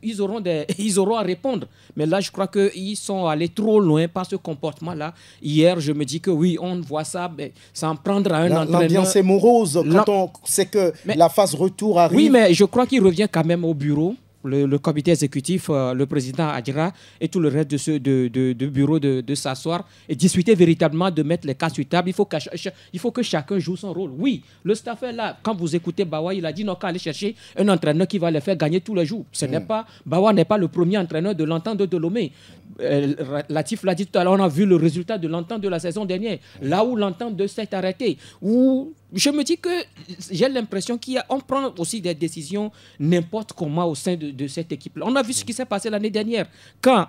Ils auront à répondre. Mais là, je crois qu'ils sont allés trop loin par ce comportement-là. Hier, je me dis que oui, on voit ça, mais sans prendre à un entraîneur. L'ambiance est morose quand on sait que la phase retour arrive. Oui, mais je crois qu'il revient quand même au bureau. Le comité exécutif, le président Adjira et tout le reste de bureau de s'asseoir et discuter véritablement de mettre les cas sur table. Il faut que chacun joue son rôle. Oui, le staff est là. Quand vous écoutez Bawa, il a dit non, qu'à aller chercher un entraîneur qui va les faire gagner tous les jours. Bawa n'est pas le premier entraîneur de l'entente de Lomé. Latif l'a dit tout à l'heure, on a vu le résultat de l'entente de la saison dernière. Là où l'entente s'est arrêtée. Où je me dis que j'ai l'impression qu'on prend aussi des décisions n'importe comment au sein de cette équipe-là. On a vu ce qui s'est passé l'année dernière. Quand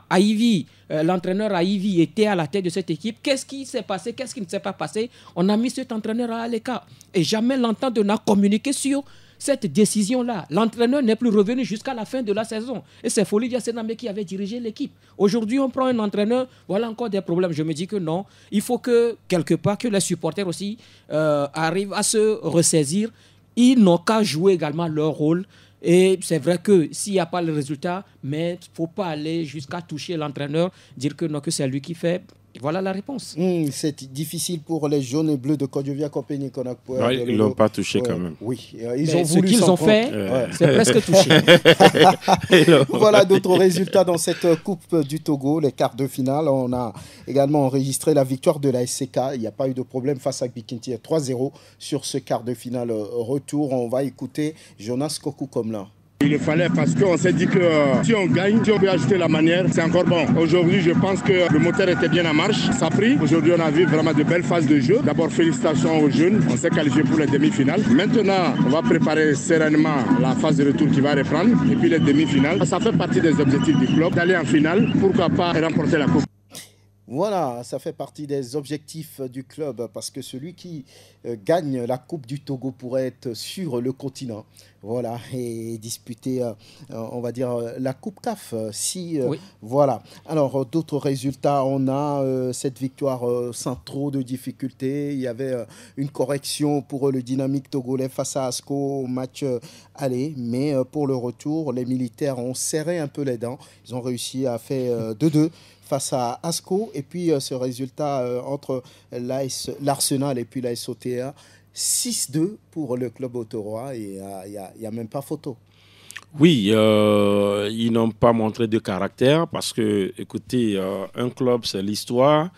l'entraîneur Aïvi était à la tête de cette équipe, qu'est-ce qui s'est passé, qu'est-ce qui ne s'est pas passé? On a mis cet entraîneur à l'écart. Et jamais l'entente n'a communiqué sur cette décision-là. L'entraîneur n'est plus revenu jusqu'à la fin de la saison. Et c'est Folidia Senamé qui avait dirigé l'équipe. Aujourd'hui, on prend un entraîneur, voilà encore des problèmes. Je me dis que non, il faut que, quelque part, que les supporters aussi arrivent à se ressaisir. Ils n'ont qu'à jouer également leur rôle. Et c'est vrai que s'il n'y a pas le résultat, mais il ne faut pas aller jusqu'à toucher l'entraîneur, dire que non, que c'est lui qui fait. Voilà la réponse. C'est difficile pour les jaunes et bleus de Kodjovia Compagnie qu'on a. Ils ne l'ont pas touché quand même. Oui, ils ont voulu. Ce qu'ils ont fait, c'est presque touché. Voilà d'autres résultats dans cette Coupe du Togo, les quarts de finale. On a également enregistré la victoire de la SCK. Il n'y a pas eu de problème face à Bikinti 3-0 sur ce quart de finale retour. On va écouter Jonas Kokou Komla. Il le fallait parce qu'on s'est dit que si on gagne, si on peut ajouter la manière, c'est encore bon. Aujourd'hui, je pense que le moteur était bien en marche. Ça a pris. Aujourd'hui, on a vu vraiment de belles phases de jeu. D'abord, félicitations aux jeunes. On s'est qualifié pour les demi-finales. Maintenant, on va préparer sereinement la phase de retour qui va reprendre. Et puis les demi-finales. Ça fait partie des objectifs du club d'aller en finale. Pourquoi pas remporter la coupe. Voilà, ça fait partie des objectifs du club parce que celui qui gagne la Coupe du Togo pourrait être sur le continent. Voilà, et disputer, on va dire, la Coupe CAF. Oui. Voilà. Alors, d'autres résultats, on a cette victoire sans trop de difficultés. Il y avait une correction pour le Dynamique togolais face à Asco au match aller. Mais pour le retour, les militaires ont serré un peu les dents. Ils ont réussi à faire 2-2. Face à Asco, et puis ce résultat entre l'Arsenal et puis l'AS OTA, 6-2 pour le club autorois, et il n'y a même pas photo. Oui, ils n'ont pas montré de caractère parce que, écoutez, un club, c'est l'histoire,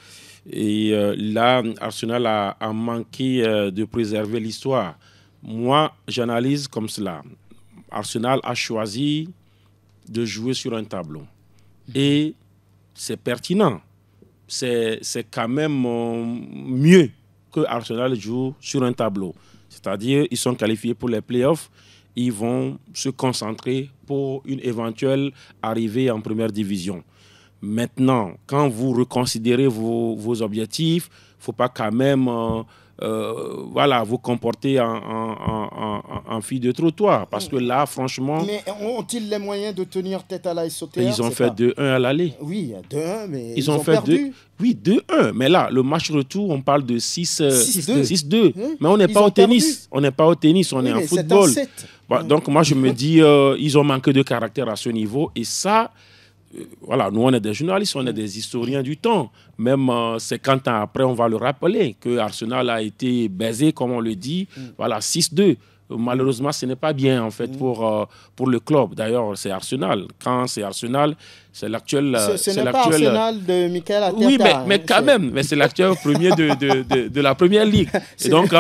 et là, Arsenal a manqué de préserver l'histoire. Moi, j'analyse comme cela. Arsenal a choisi de jouer sur un tableau. Et c'est pertinent. C'est quand même mieux que Arsenal joue sur un tableau. C'est-à-dire, ils sont qualifiés pour les playoffs. Ils vont se concentrer pour une éventuelle arrivée en première division. Maintenant, quand vous reconsidérez vos objectifs, il ne faut pas quand même vous comporter en fille de trottoir. Parce que là, franchement... Mais ont-ils les moyens de tenir tête à l'AS OTA? Ils ont fait 2-1 à l'aller. Oui, 2-1, mais ils ont fait perdu. Oui, 2-1. Mais là, le match retour, on parle de 6-2. Mais on n'est pas au tennis. On n'est pas au tennis, on est en football. Donc moi, je me dis, ils ont manqué de caractère à ce niveau. Et ça... Voilà, nous on est des journalistes, on est des historiens du temps. Même 50 ans après, on va le rappeler que Arsenal a été baisé, comme on le dit. Voilà, 6-2. malheureusement, ce n'est pas bien en fait pour le club. D'ailleurs, c'est Arsenal. Quand c'est Arsenal, c'est l'actuel. Ce n'est pas Arsenal de Mikel Arteta. Oui, mais quand même, mais c'est l'actuel premier de la première ligue. Et donc,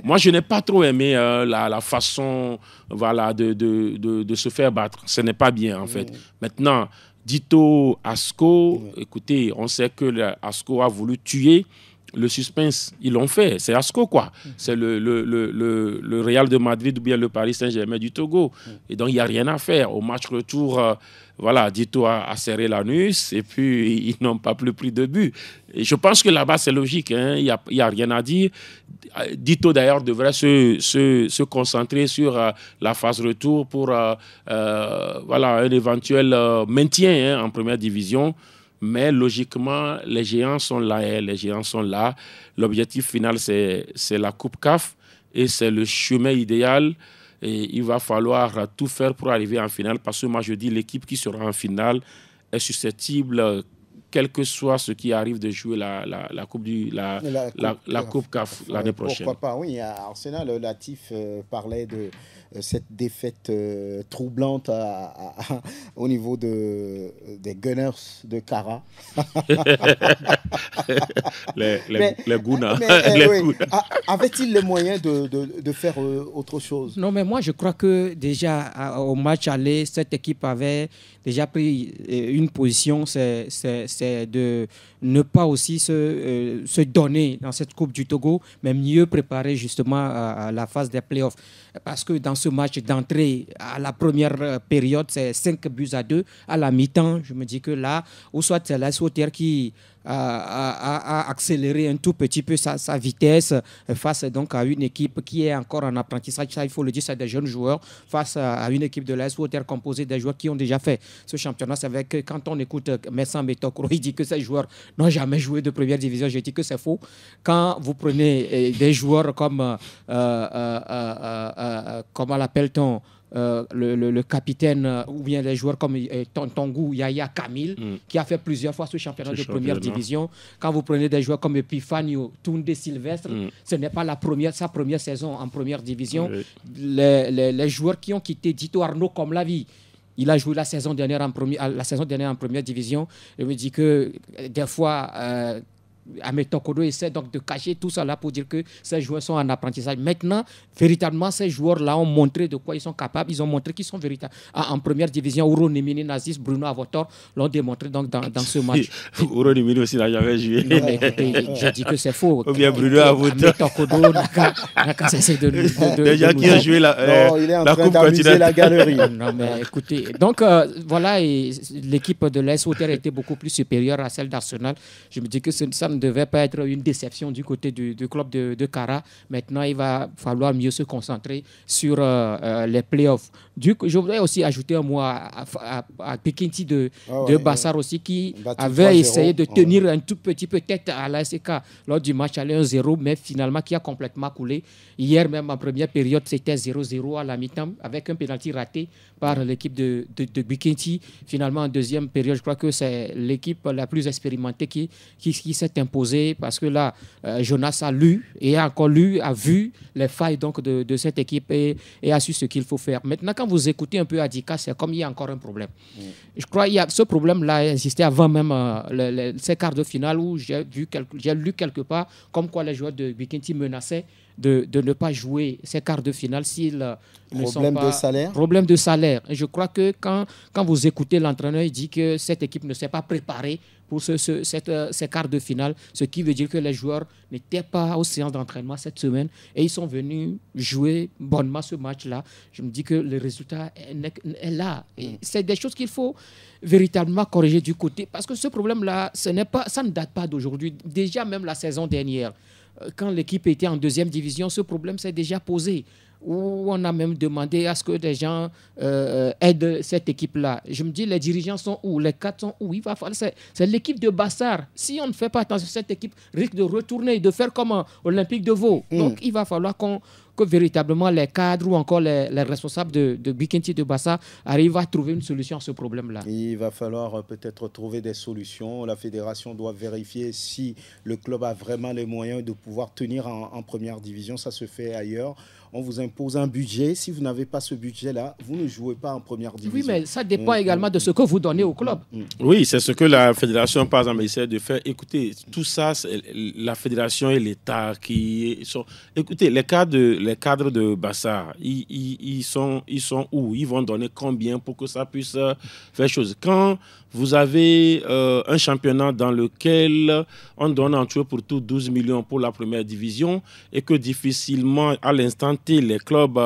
moi, je n'ai pas trop aimé la façon, voilà, de se faire battre. Ce n'est pas bien en fait. Maintenant, Dito Asco, écoutez, on sait que Asco a voulu tuer le suspense. Ils l'ont fait. C'est Asco, quoi. C'est le Real de Madrid ou bien le Paris Saint-Germain du Togo. Et donc, il n'y a rien à faire. Au match retour, voilà, Dito a serré l'anus et puis ils n'ont pas plus pris de but. Et je pense que là-bas, c'est logique. Il n'y a rien à dire. Dito, d'ailleurs, devrait se concentrer sur la phase retour pour voilà, un éventuel maintien en première division. Mais logiquement, les géants sont là. Les géants sont là. L'objectif final, c'est la Coupe CAF et c'est le chemin idéal. Et il va falloir tout faire pour arriver en finale parce que moi, je dis l'équipe qui sera en finale est susceptible, quel que soit ce qui arrive, de jouer la Coupe CAF l'année prochaine. Pourquoi pas, oui. À Arsenal, Latif parlait de cette défaite troublante au niveau des Gunners de Kara. les Gouna. Avait-il les moyens de faire autre chose? Non, mais moi, je crois que déjà, au match aller, cette équipe avait déjà pris une position, c'est de ne pas aussi se donner dans cette Coupe du Togo, mais mieux préparer justement à la phase des playoffs. Parce que dans ce match d'entrée, à la première période, c'est 5-2. À la mi-temps, je me dis que là, ou soit c'est la Sauter qui a accéléré un tout petit peu sa vitesse face donc à une équipe qui est encore en apprentissage. Ça, il faut le dire, c'est des jeunes joueurs face à une équipe de la Sauter composée des joueurs qui ont déjà fait ce championnat. C'est vrai que quand on écoute Messan Metokoro, il dit que ces joueurs n'ont jamais joué de première division. Je dis que c'est faux. Quand vous prenez des joueurs comme comment l'appelle-t-on, le capitaine ou bien les joueurs comme Tontongu, Yaya Kamil, qui a fait plusieurs fois ce championnat de première division. Quand vous prenez des joueurs comme Epifanio Tunde Sylvestre, ce n'est pas sa première saison en première division. Les joueurs qui ont quitté Dito Arnaud comme la vie, il a joué la saison dernière en première division. Je me dis que des fois Ahmed Tokodo essaie donc de cacher tout ça là pour dire que ces joueurs sont en apprentissage. Maintenant, véritablement, ces joueurs-là ont montré de quoi ils sont capables. Ils ont montré qu'ils sont véritables. En première division, Ouro Nemini, Nazis, Bruno Avotor l'ont démontré donc dans ce match. Ouro Nemini aussi n'a jamais joué. Non, mais écoutez, j'ai dit que c'est faux. Ou bien Bruno Avotor. Ahmed Tokodo n'a qu'à cesser de les gens qui ont joué il est en train d'amuser la galerie. Non, mais écoutez. Donc, voilà, et l'équipe de l'AS Sauter était beaucoup plus supérieure à celle d'Arsenal. Je me dis que ça ne devait pas être une déception du côté du club de Kara. Maintenant, il va falloir mieux se concentrer sur les playoffs. Je voudrais aussi ajouter un mot à Pekinti de Bassar aussi, qui avait essayé de tenir un tout petit peu tête à l'ASK lors du match aller 1-0, mais finalement qui a complètement coulé. Hier même, en première période, c'était 0-0 à la mi-temps, avec un pénalty raté par l'équipe de Pekinti. Finalement, en deuxième période, je crois que c'est l'équipe la plus expérimentée qui s'est imposée, parce que là, Jonas a lu, et a encore lu, a vu les failles donc, de cette équipe et a su ce qu'il faut faire. Maintenant, quand vous écoutez un peu Adika, c'est comme il y a encore un problème. Je crois que ce problème-là a existé avant même ces quarts de finale, où j'ai lu quelque part comme quoi les joueurs de Pekinti menaçaient de ne pas jouer ces quarts de finale s'ils ne sont pas... Problème de salaire. Et je crois que quand vous écoutez l'entraîneur, il dit que cette équipe ne s'est pas préparée pour ces quarts de finale, ce qui veut dire que les joueurs n'étaient pas aux séances d'entraînement cette semaine et ils sont venus jouer bonnement ce match-là. Je me dis que le résultat est là. Et c'est des choses qu'il faut véritablement corriger du côté, parce que ce problème-là, ça ne date pas d'aujourd'hui. Déjà, même la saison dernière, quand l'équipe était en deuxième division, ce problème s'est déjà posé, où on a même demandé à ce que des gens aident cette équipe-là. Je me dis, les dirigeants sont où? Les cadres sont où? Il va falloir, c'est l'équipe de Bassar. Si on ne fait pas attention, cette équipe risque de retourner, de faire comme Olympique de Vaud. Donc, il va falloir que véritablement les cadres ou encore les responsables de Bikenti de Bassar arrivent à trouver une solution à ce problème-là. Il va falloir peut-être trouver des solutions. La fédération doit vérifier si le club a vraiment les moyens de pouvoir tenir en première division. Ça se fait ailleurs. on vous impose un budget. Si vous n'avez pas ce budget-là, vous ne jouez pas en première division. Oui, mais ça dépend également de ce que vous donnez au club. Oui, c'est ce que la fédération, par exemple, essaie de faire. Écoutez, tout ça, c'est la fédération et l'État qui sont... Écoutez, les cadres de Bassar, ils sont où? Ils vont donner combien pour que ça puisse faire chose? Quand vous avez un championnat dans lequel on donne en tout pour tout 12 millions pour la première division et que difficilement, à l'instant T, les clubs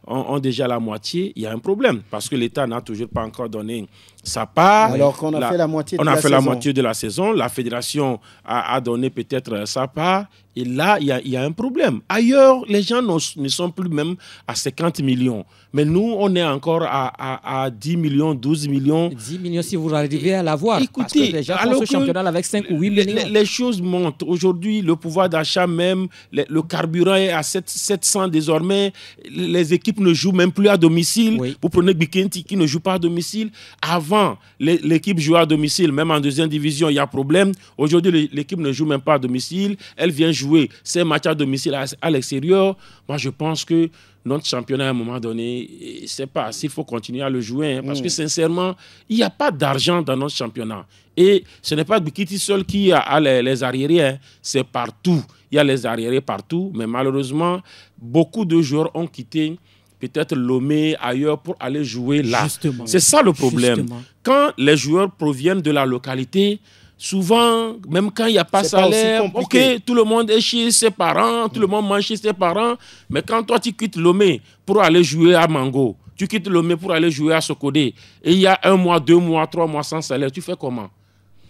ont déjà la moitié, il y a un problème parce que l'État n'a toujours pas encore donné sa part. Alors qu'on a fait la moitié de la saison. On a fait la moitié de la saison. La fédération a donné peut-être sa part. Et là, il y a un problème. Ailleurs, les gens ne sont plus même à 50 millions. Mais nous, on est encore à 10 millions, 12 millions. 10 millions si vous arrivez à l'avoir. Écoutez, parce que les gens font ce championnat avec 5 ou 8 millions. Les choses montent. Aujourd'hui, le pouvoir d'achat même, le carburant est à 700 désormais. Les équipes ne jouent même plus à domicile. Oui. Vous prenez Bikenti qui ne joue pas à domicile. Avant, l'équipe jouait à domicile. Même en deuxième division, il y a problème. Aujourd'hui, l'équipe ne joue même pas à domicile. Elle vient jouer ses matchs à domicile à l'extérieur. Moi, je pense que notre championnat, à un moment donné, c'est pas s'il faut continuer à le jouer. Parce que sincèrement, il n'y a pas d'argent dans notre championnat. Et ce n'est pas Bikiti seul qui a les arriérés. C'est partout. Il y a les arriérés partout. Mais malheureusement, beaucoup de joueurs ont quitté peut-être Lomé ailleurs pour aller jouer là. C'est ça le problème. Justement. Quand les joueurs proviennent de la localité, souvent, même quand il n'y a pas de salaire, ok, tout le monde est chez ses parents, tout le monde mange chez ses parents, mais quand toi tu quittes Lomé pour aller jouer à Mango, tu quittes Lomé pour aller jouer à Sokodé, et il y a 1 mois, 2 mois, 3 mois sans salaire, tu fais comment?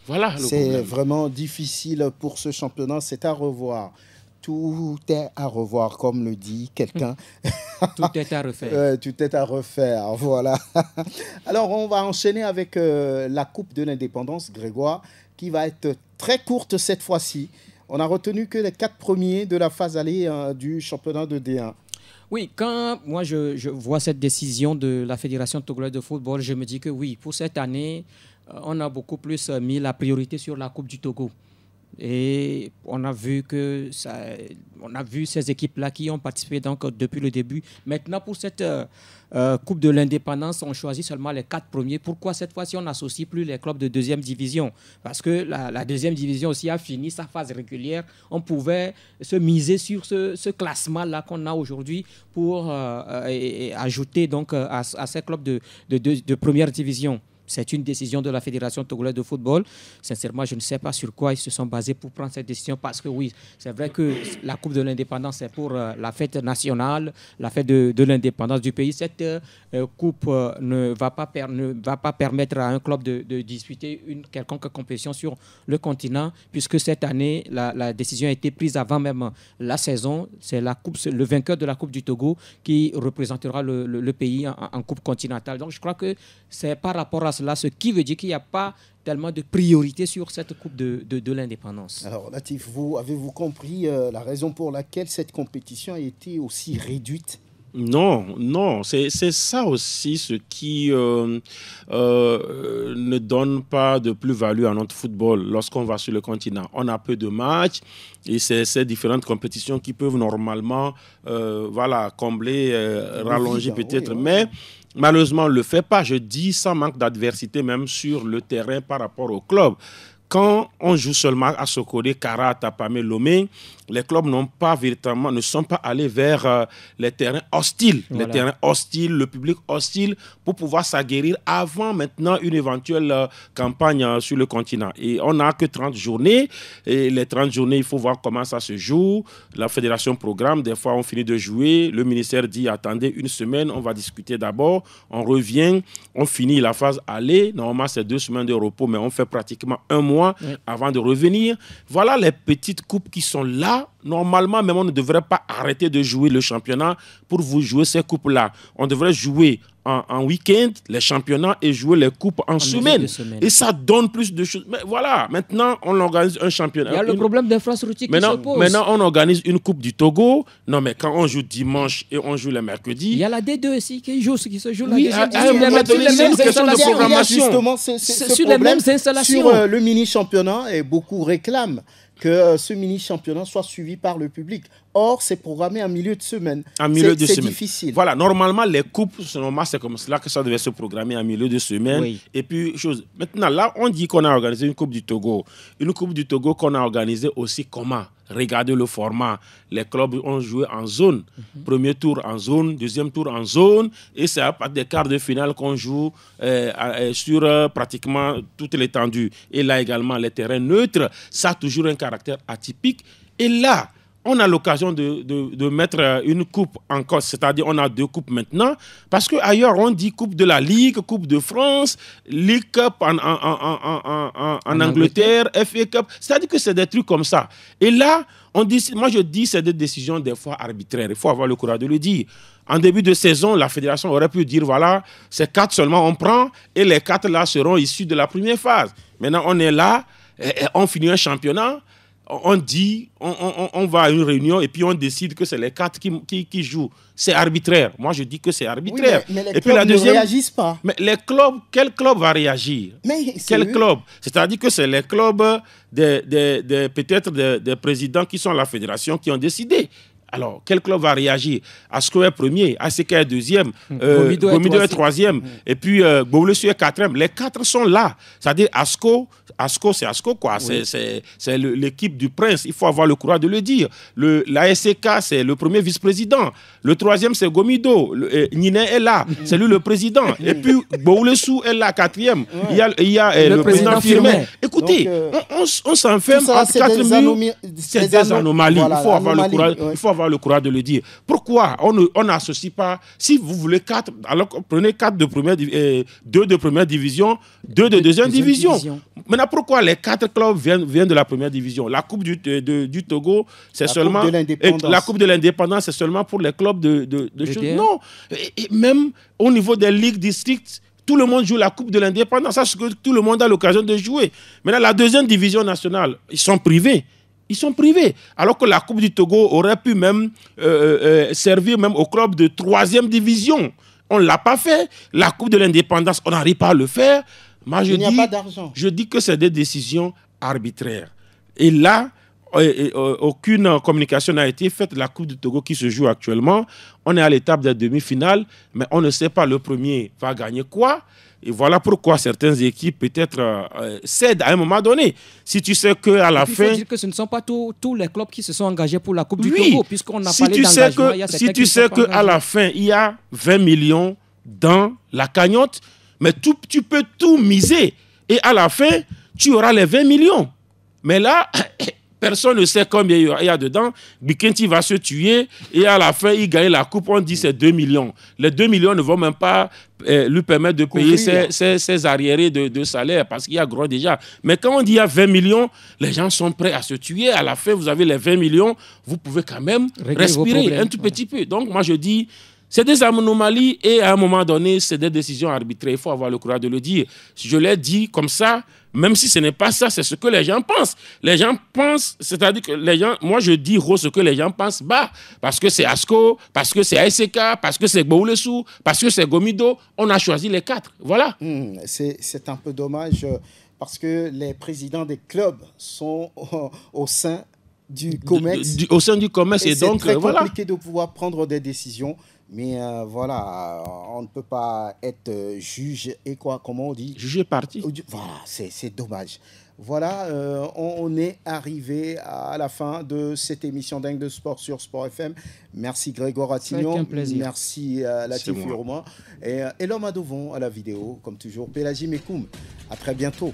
Voilà le problème. C'est vraiment difficile pour ce championnat, c'est à revoir. Tout est à revoir, comme le dit quelqu'un. Tout est à refaire. Tout est à refaire, voilà. Alors, on va enchaîner avec la Coupe de l'Indépendance, Grégoire, qui va être très courte cette fois-ci. On a retenu que les 4 premiers de la phase aller du championnat de D1. Oui, quand moi je vois cette décision de la Fédération togolaise de football, je me dis que oui, pour cette année, on a beaucoup plus mis la priorité sur la Coupe du Togo. Et on a vu ces équipes-là qui ont participé donc depuis le début. Maintenant, pour cette Coupe de l'Indépendance, on choisit seulement les 4 premiers. Pourquoi cette fois-ci, on n'associe plus les clubs de deuxième division? Parce que la deuxième division aussi a fini sa phase régulière. On pouvait se miser sur ce classement-là qu'on a aujourd'hui pour ajouter donc à ces clubs de première division. C'est une décision de la Fédération togolaise de football. Sincèrement, je ne sais pas sur quoi ils se sont basés pour prendre cette décision parce que oui, c'est vrai que la Coupe de l'Indépendance, c'est pour la fête nationale, la fête de l'indépendance du pays. Cette Coupe ne va pas permettre à un club de disputer une quelconque compétition sur le continent puisque cette année, la décision a été prise avant même la saison. C'est le vainqueur de la Coupe du Togo qui représentera le pays en Coupe continentale. Donc, je crois que c'est par rapport à cela, ce qui veut dire qu'il n'y a pas tellement de priorité sur cette Coupe de l'Indépendance. Alors, Latif, avez-vous compris la raison pour laquelle cette compétition a été aussi réduite? Non, c'est ça aussi ce qui ne donne pas de plus-value à notre football lorsqu'on va sur le continent. On a peu de matchs et c'est ces différentes compétitions qui peuvent normalement combler, rallonger peut-être, mais malheureusement, on ne le fait pas. Je dis ça manque d'adversité même sur le terrain par rapport au club. Quand on joue seulement à Sokodé, Kara, Tapamé, Lomé, les clubs ne sont pas allés vers les terrains hostiles. Voilà. Les terrains hostiles, le public hostile, pour pouvoir s'aguerrir avant maintenant une éventuelle campagne sur le continent. Et on n'a que 30 journées. Et les 30 journées, il faut voir comment ça se joue. La fédération programme, des fois on finit de jouer. Le ministère dit, attendez une semaine, on va discuter d'abord. On revient, on finit la phase aller. Normalement, c'est 2 semaines de repos, mais on fait pratiquement 1 mois avant de revenir. Voilà les petites coupes qui sont là. Normalement, même on ne devrait pas arrêter de jouer le championnat pour vous jouer ces coupes-là. On devrait jouer en week-end les championnats et jouer les coupes en semaine. Et ça donne plus de choses. Mais voilà, maintenant, on organise un championnat. Il y a le problème d'infrastructure qui se pose. Maintenant, on organise une coupe du Togo. Non, mais quand on joue dimanche et on joue le mercredi... Il y a la D2 aussi qui se joue la oui, deuxième question de programmation. Justement, sur les mêmes installations. Sur le mini-championnat, et beaucoup réclament que ce mini-championnat soit suivi par le public. Or, c'est programmé en milieu de semaine. En milieu de semaine. C'est difficile. Voilà, normalement, les coupes, c'est comme cela que ça devait se programmer en milieu de semaine. Oui. Et puis, maintenant, là, on dit qu'on a organisé une Coupe du Togo. Une Coupe du Togo qu'on a organisée aussi comment? Regardez le format. Les clubs ont joué en zone. Premier tour en zone, deuxième tour en zone. Et c'est à partir des quarts de finale qu'on joue sur pratiquement toute l'étendue. Et là également, les terrains neutres, ça a toujours un caractère atypique. Et là, on a l'occasion de mettre une coupe en cause, c'est-à-dire on a 2 coupes maintenant, parce qu'ailleurs on dit coupe de la Ligue, coupe de France, League Cup en Angleterre, FA Cup, c'est-à-dire que c'est des trucs comme ça. Et là, moi je dis c'est des décisions des fois arbitraires, il faut avoir le courage de le dire. En début de saison, la fédération aurait pu dire voilà, c'est 4 seulement on prend, et les 4 là seront issus de la première phase. Maintenant on est là, on finit un championnat, on dit, on va à une réunion et puis on décide que c'est les 4 qui jouent. C'est arbitraire. Moi, je dis que c'est arbitraire. Oui, mais les clubs ne réagissent pas. Mais les clubs, quel club va réagir? Quel club? C'est-à-dire que c'est les clubs peut-être des présidents qui sont à la fédération qui ont décidé. Alors, quel club va réagir? Asco est premier, ACK est deuxième, Gomido est troisième, et puis Gboulesu est quatrième. Les 4 sont là. C'est-à-dire Asco, c'est Asco, quoi. Oui. C'est l'équipe du prince. Il faut avoir le courage de le dire. L'ASK, c'est le premier vice-président. Le troisième, c'est Gomido. Nine est là. C'est lui le président. Et puis, Gboulesu est là, quatrième. Il y a le président Firmin. Écoutez, on s'enferme entre 4 murs. C'est des anomalies. Voilà, il faut avoir le courage. Il faut avoir le courage de le dire. Pourquoi on n'associe pas, si vous voulez 4, alors prenez 4 de première, 2 de première division, 2 de deuxième division. Maintenant, pourquoi les 4 clubs viennent de la première division? La Coupe du Togo, c'est seulement... La Coupe de l'Indépendance, c'est seulement pour les clubs de choses. Non. Et même au niveau des ligues districts, tout le monde joue la Coupe de l'Indépendance. Ça, c'est que tout le monde a l'occasion de jouer. Maintenant, la deuxième division nationale, ils sont privés. Ils sont privés. Alors que la Coupe du Togo aurait pu même servir même au club de 3e division. On ne l'a pas fait. La Coupe de l'Indépendance, on n'arrive pas à le faire. Moi, Il n'y a pas d'argent. Je dis que c'est des décisions arbitraires. Et là, aucune communication n'a été faite. La Coupe du Togo qui se joue actuellement, on est à l'étape des demi-finales, mais on ne sait pas le premier va gagner quoi. Et voilà pourquoi certaines équipes peut-être cèdent à un moment donné. Si tu sais qu'à la fin... Il faut dire que ce ne sont pas tous les clubs qui se sont engagés pour la Coupe du Togo, puisqu'on a parlé d'engagement. Si tu sais qu'à la fin, il y a 20 millions dans la cagnotte, mais tu peux tout miser. Et à la fin, tu auras les 20 millions. Mais là... Personne ne sait combien il y a dedans. Bikenti va se tuer et à la fin, il gagne la coupe. On dit c'est 2 millions. Les 2 millions ne vont même pas lui permettre de payer ses arriérés de salaire parce qu'il y a gros déjà. Mais quand on dit il y a 20 millions, les gens sont prêts à se tuer. À la fin, vous avez les 20 millions. Vous pouvez quand même respirer un tout petit peu. Donc, moi, je dis... C'est des anomalies et à un moment donné, c'est des décisions arbitraires. Il faut avoir le courage de le dire. Je l'ai dit comme ça, même si ce n'est pas ça, c'est ce que les gens pensent. Les gens pensent, c'est-à-dire que les gens, moi je dis haut ce que les gens pensent bas. Parce que c'est Asco, parce que c'est ASK, parce que c'est Gboulesu, parce que c'est Gomido. On a choisi les 4. Voilà. C'est un peu dommage parce que les présidents des clubs sont au sein du COMEX. Au sein du COMEX. Et donc, c'est très compliqué de pouvoir prendre des décisions. Mais voilà, on ne peut pas être juge et quoi, comment on dit? Juge parti. Voilà, c'est dommage. Voilà, on est arrivé à la fin de cette émission Dingue de Sport sur Sport FM. Merci Grégoire Attignon. Merci Latif Urma. Et l'homme à devant à la vidéo, comme toujours, Pélagie Mekoum. À très bientôt.